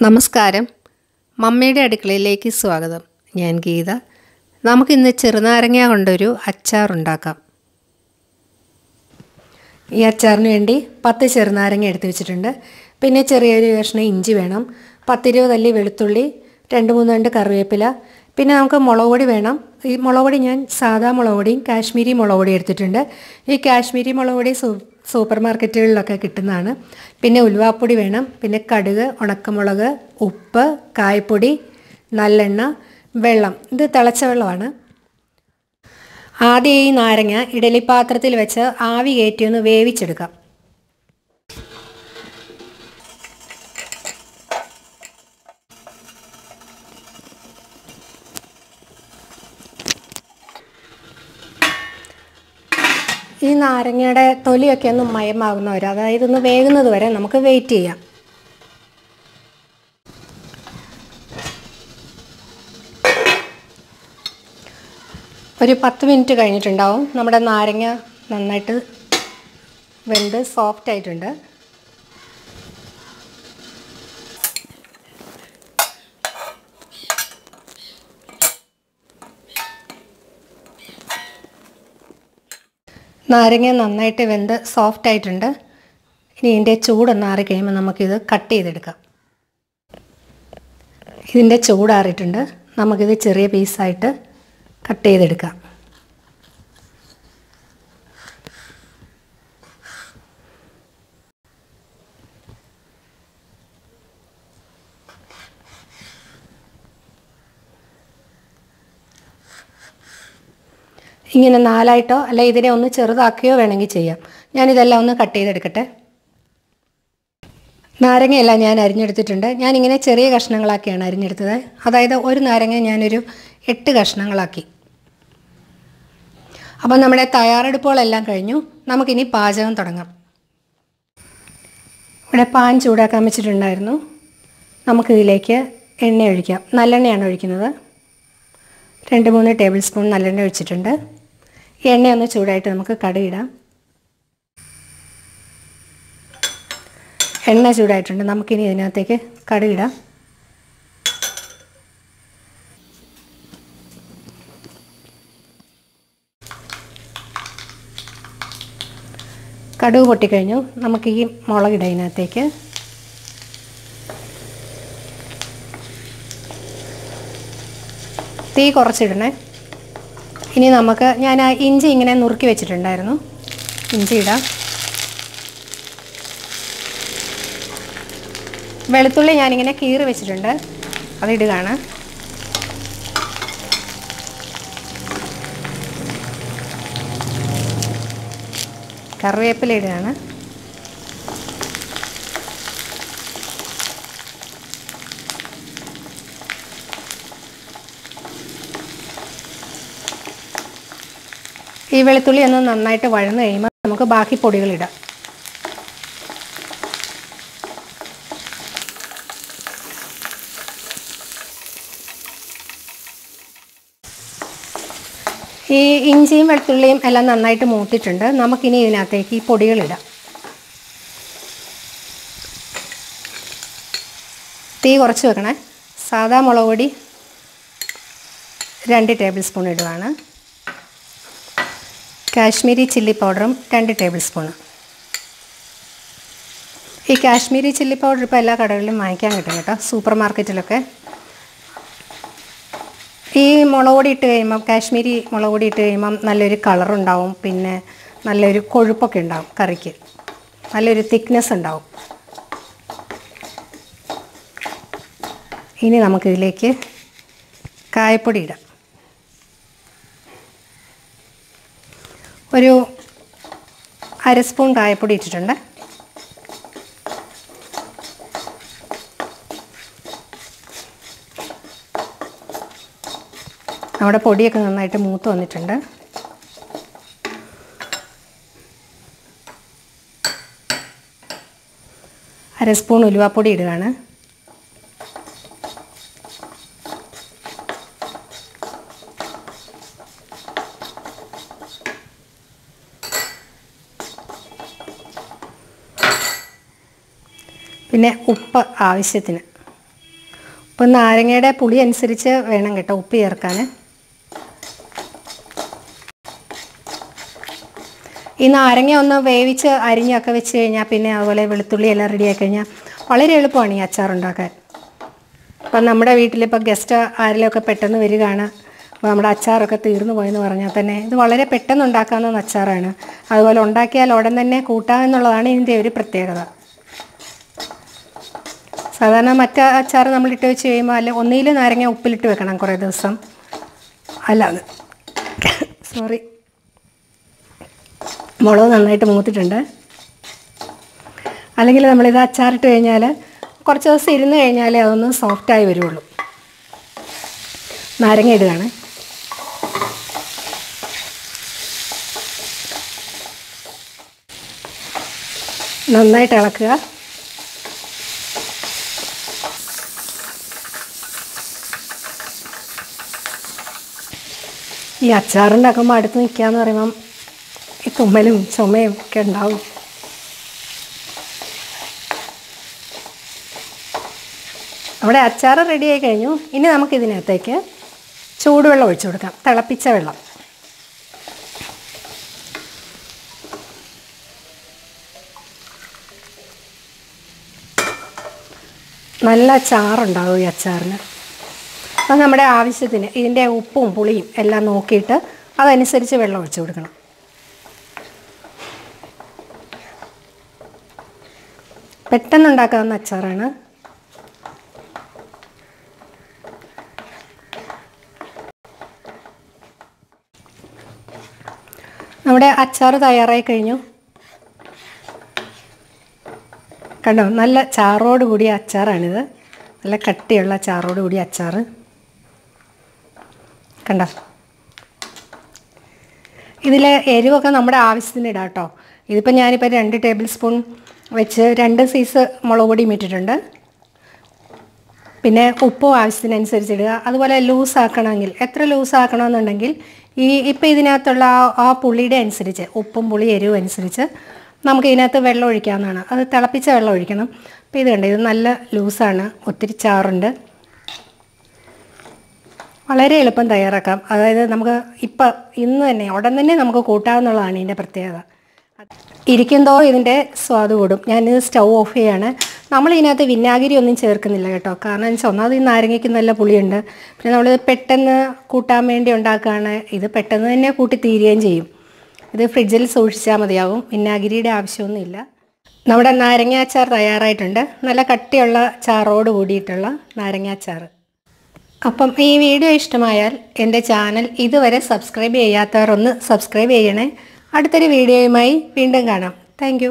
നമസ്കാരം. മമ്മിയുടെ അടുക്കളയിലേക്ക് സ്വാഗതം. ഞാൻ ഗീത. നമുക്കിന്ന് ചെറുനാരങ്ങ കൊണ്ടൊരു അച്ചാർ ഉണ്ടാക്കാം. ഈ അച്ചാറിന് വേണ്ടി 10 ചെറുനാരങ്ങ എടുത്ത് വെച്ചിട്ടുണ്ട്. പിന്നെ ചെറിയൊരു കഷ്ണം ഇഞ്ചി വേണം, 10-20 അല്ലി വെളുത്തുള്ളി, 2-3 തണ്ട് കറിവേപ്പില. പിന്നെ നമുക്ക് മുളക് പൊടി വേണം. ഈ മുളക് പൊടി ഞാൻ സാധാ മുളക് പൊടിയും കാശ്മീരി മുളക് പൊടി എടുത്തിട്ടുണ്ട്. ഈ കാശ്മീരി മുളക് പൊടി സൂപ്പർ മാർക്കറ്റുകളിലൊക്കെ കിട്ടുന്നതാണ്. പിന്നെ ഉലുവാപ്പൊടി വേണം, പിന്നെ കടുക്, ഉണക്കമുളക്, ഉപ്പ്, കായപ്പൊടി, നല്ലെണ്ണ, വെള്ളം. ഇത് തിളച്ച വെള്ളമാണ്. ആദ്യം ഈ നാരങ്ങ ഇഡലിപ്പാത്രത്തിൽ വെച്ച് ആവി കയറ്റി ഒന്ന് വേവിച്ചെടുക്കാം. ഈ നാരങ്ങയുടെ തൊലിയൊക്കെ ഒന്ന് മയമാകുന്നവരെ, അതായത് ഒന്ന് വേകുന്നത് വരെ നമുക്ക് വെയിറ്റ് ചെയ്യാം. ഒരു 10 മിനിറ്റ് കഴിഞ്ഞിട്ടുണ്ടാവും. നമ്മുടെ നാരങ്ങ നന്നായിട്ട് വെന്ത് സോഫ്റ്റ് ആയിട്ടുണ്ട്. നാരങ്ങ നന്നായിട്ട് വെന്ത് സോഫ്റ്റ് ആയിട്ടുണ്ട്. ഇനി ഇതിൻ്റെ ചൂടൊന്ന് ആറി കഴിയുമ്പോൾ നമുക്കിത് കട്ട് ചെയ്തെടുക്കാം. ഇതിൻ്റെ ചൂടാറിയിട്ടുണ്ട്. നമുക്കിത് ചെറിയ പീസായിട്ട് കട്ട് ചെയ്തെടുക്കാം. ഇങ്ങനെ 4ആയിട്ടോ അല്ല ഇതിനെ ഒന്ന് ചെറുതാക്കിയോ വേണമെങ്കിൽ ചെയ്യാം. ഞാനിതെല്ലാം ഒന്ന് കട്ട് ചെയ്തെടുക്കട്ടെ. നാരങ്ങയെല്ലാം ഞാൻ അരിഞ്ഞെടുത്തിട്ടുണ്ട്. ഞാനിങ്ങനെ ചെറിയ കഷ്ണങ്ങളാക്കിയാണ് അരിഞ്ഞെടുത്തത്. അതായത് ഒരു നാരങ്ങ ഞാനൊരു 8 കഷ്ണങ്ങളാക്കി. അപ്പം നമ്മുടെ തയ്യാറെടുപ്പുകളെല്ലാം കഴിഞ്ഞു. നമുക്കിനി പാചകം തുടങ്ങാം. ഇവിടെ പാൻ ചൂടാക്കാൻ വെച്ചിട്ടുണ്ടായിരുന്നു. നമുക്കിതിലേക്ക് എണ്ണ ഒഴിക്കാം. നല്ലെണ്ണയാണ് ഒഴിക്കുന്നത്. 2-3 ടേബിൾ സ്പൂൺ നല്ലെണ്ണ ഒഴിച്ചിട്ടുണ്ട്. എണ്ണ ഒന്ന് ചൂടായിട്ട് നമുക്ക് കടുകിടാം. എണ്ണ ചൂടായിട്ടുണ്ട്. നമുക്കിനി ഇതിനകത്തേക്ക് കടുകിടാം. കടുക് പൊട്ടിക്കഴിഞ്ഞു. നമുക്ക് ഈ മുളകിടാം ഇതിനകത്തേക്ക്. തീ കുറച്ചിടണേ. ഇനി നമുക്ക് ഞാൻ ആ ഇഞ്ചി ഇങ്ങനെ നുറുക്കി വെച്ചിട്ടുണ്ടായിരുന്നു. ഇഞ്ചി ഇടാം. വെളുത്തുള്ളി ഞാനിങ്ങനെ കീറി വെച്ചിട്ടുണ്ട്, അതിടുകയാണ്. കറിവേപ്പില ഇടുകയാണ്. ഈ വെളുത്തുള്ളി ഒന്ന് നന്നായിട്ട് വഴന്ന് കഴിയുമ്പോൾ നമുക്ക് ബാക്കി പൊടികളിടാം. ഈ ഇഞ്ചിയും വെളുത്തുള്ളിയും എല്ലാം നന്നായിട്ട് മൂത്തിട്ടുണ്ട്. നമുക്കിനി ഇതിനകത്തേക്ക് ഈ പൊടികളിടാം. തീ കുറച്ച് വെക്കണേ. സാദാ മുളക് പൊടി 2 ടേബിൾ സ്പൂൺ ഇടുകയാണ്. കാശ്മീരി ചില്ലി പൗഡറും 2 ടേബിൾ സ്പൂൺ. ഈ കാശ്മീരി ചില്ലി പൗഡർ ഇപ്പോൾ എല്ലാ കടകളിലും വാങ്ങിക്കാൻ കിട്ടും കേട്ടോ, സൂപ്പർ മാർക്കറ്റിലൊക്കെ. ഈ മുളക് പൊടി ഇട്ട് കഴിയുമ്പം, കാശ്മീരി മുളക് പൊടി ഇട്ട് കഴിയുമ്പം നല്ലൊരു കളറുണ്ടാവും. പിന്നെ നല്ലൊരു കൊഴുപ്പൊക്കെ ഉണ്ടാവും കറിക്ക്, നല്ലൊരു തിക്നെസ് ഉണ്ടാവും. ഇനി നമുക്കിതിലേക്ക് കായപ്പൊടി ഇടാം. ഒരു 1/2 സ്പൂൺ കായപ്പൊടി ഇട്ടിട്ടുണ്ട്. നമ്മുടെ പൊടിയൊക്കെ നന്നായിട്ട് മൂത്ത് വന്നിട്ടുണ്ട്. അര സ്പൂൺ ഉലുവാപ്പൊടി ഇടുകയാണ്. പിന്നെ ഉപ്പ് ആവശ്യത്തിന്. അപ്പോൾ നാരങ്ങയുടെ പുളി അനുസരിച്ച് വേണം കേട്ടോ ഉപ്പ് ചേർക്കാൻ. ഈ നാരങ്ങ ഒന്ന് വേവിച്ച് അരിഞ്ഞൊക്കെ വെച്ച് കഴിഞ്ഞാൽ പിന്നെ അതുപോലെ വെളുത്തുള്ളി എല്ലാം റെഡിയാക്കി കഴിഞ്ഞാൽ വളരെ എളുപ്പമാണ് ഈ അച്ചാറുണ്ടാക്കാൻ. അപ്പം നമ്മുടെ വീട്ടിലിപ്പോൾ ഗസ്റ്റ് ആരെങ്കിലുമൊക്കെ പെട്ടെന്ന് വരികയാണ്, അപ്പോൾ നമ്മുടെ അച്ചാറൊക്കെ തീർന്നു പോയെന്ന് പറഞ്ഞാൽ തന്നെ ഇത് വളരെ പെട്ടെന്ന് ഉണ്ടാക്കാവുന്ന അച്ചാറാണ്. അതുപോലെ ഉണ്ടാക്കിയാൽ ഉടൻ തന്നെ കൂട്ടാമെന്നുള്ളതാണ് ഇതിൻ്റെ ഒരു പ്രത്യേകത. സാധാരണ മറ്റ് അച്ചാർ നമ്മളിട്ട് വെച്ച് കഴിയുമ്പോൾ അല്ല ഒന്നിൽ നാരങ്ങ ഉപ്പിലിട്ട് വെക്കണം കുറേ ദിവസം, അല്ലാതെ സോറി മുളക് നന്നായിട്ട് മൂത്തിട്ടുണ്ട്. അല്ലെങ്കിൽ നമ്മളിത് അച്ചാറിട്ട് കഴിഞ്ഞാൽ കുറച്ച് ദിവസം ഇരുന്ന് കഴിഞ്ഞാലേ അതൊന്ന് സോഫ്റ്റായി വരുള്ളൂ. നാരങ്ങ ഇടുകയാണ്. നന്നായിട്ട് ഇളക്കുക. ഈ അച്ചാറുണ്ടാക്കുമ്പോൾ അടുത്ത് നിൽക്കുകയെന്ന് പറയുമ്പം ഈ തുമ്മലും ചുമയും ഒക്കെ ഉണ്ടാവും. അവിടെ അച്ചാർ റെഡിയായി കഴിഞ്ഞു. ഇനി നമുക്കിതിനകത്തേക്ക് ചൂടുവെള്ളം ഒഴിച്ചു കൊടുക്കാം, തിളപ്പിച്ച വെള്ളം. നല്ല ചാറുണ്ടാവും ഈ അച്ചാറിന്. അത് നമ്മുടെ ആവശ്യത്തിന് ഇതിൻ്റെ ഉപ്പും പുളിയും എല്ലാം നോക്കിയിട്ട് അതനുസരിച്ച് വെള്ളം ഒഴിച്ചു കൊടുക്കണം. പെട്ടെന്നുണ്ടാക്കാവുന്ന അച്ചാറാണ്. നമ്മുടെ അച്ചാർ തയ്യാറായി കഴിഞ്ഞു. കണ്ടോ, നല്ല ചാറോട് കൂടിയ അച്ചാറാണിത്. നല്ല കട്ടിയുള്ള ചാറോട് കൂടിയ അച്ചാർ കണ്ടോ. ഇതിൽ എരിവൊക്കെ നമ്മുടെ ആവശ്യത്തിന് ഇടാം കേട്ടോ. ഇതിപ്പോൾ ഞാനിപ്പോൾ 2 ടേബിൾ സ്പൂൺ വെച്ച് 2 സൈസ് മുളക് പൊടിയും ഇട്ടിട്ടുണ്ട്. പിന്നെ ഉപ്പും ആവശ്യത്തിനനുസരിച്ച് ഇടുക. അതുപോലെ ലൂസാക്കണമെങ്കിൽ എത്ര ലൂസാക്കണമെന്നുണ്ടെങ്കിൽ ഇപ്പോൾ ഇതിനകത്തുള്ള ആ പുളിയുടെ അനുസരിച്ച് ഉപ്പും പുളി എരിവും അനുസരിച്ച് നമുക്ക് ഇതിനകത്ത് വെള്ളം ഒഴിക്കാവുന്നതാണ്. അത് തിളപ്പിച്ച വെള്ളം ഒഴിക്കണം. അപ്പോൾ ഇത് കണ്ടോ, ഇത് നല്ല ലൂസാണ്, ഒത്തിരി ചാറുണ്ട്. വളരെ എളുപ്പം തയ്യാറാക്കാം. അതായത് നമുക്ക് ഇന്ന് തന്നെ ഉടൻ തന്നെ നമുക്ക് കൂട്ടാവുന്നതാണ് ഇതിൻ്റെ പ്രത്യേകത. ഇരിക്കുന്തോറും ഇതിൻ്റെ സ്വാദ് കൂടും. ഞാനിത് സ്റ്റൗ ഓഫ് ചെയ്യാണ്. നമ്മളിതിനകത്ത് വിനാഗിരി ഒന്നും ചേർക്കുന്നില്ല കേട്ടോ. കാരണം എന്ന് വെച്ചാൽ ഒന്നാമത് ഈ നാരങ്ങയ്ക്ക് നല്ല പുളിയുണ്ട്. പിന്നെ നമ്മൾ പെട്ടെന്ന് കൂട്ടാൻ വേണ്ടി ഉണ്ടാക്കുകയാണ്. ഇത് പെട്ടെന്ന് തന്നെ കൂട്ടി തീരുകയും ചെയ്യും. ഇത് ഫ്രിഡ്ജിൽ സൂക്ഷിച്ചാൽ മതിയാവും. വിനാഗിരിയുടെ ആവശ്യമൊന്നുമില്ല. നമ്മുടെ നാരങ്ങ അച്ചാർ തയ്യാറായിട്ടുണ്ട്. നല്ല കട്ടിയുള്ള ചാറോട് കൂടിയിട്ടുള്ള നാരങ്ങ അച്ചാർ. അപ്പം ഈ വീഡിയോ ഇഷ്ടമായാൽ എൻ്റെ ചാനൽ ഇതുവരെ സബ്സ്ക്രൈബ് ചെയ്യാത്തവർ ഒന്ന് സബ്സ്ക്രൈബ് ചെയ്യണേ. അടുത്തൊരു വീഡിയോയുമായി വീണ്ടും കാണാം. താങ്ക്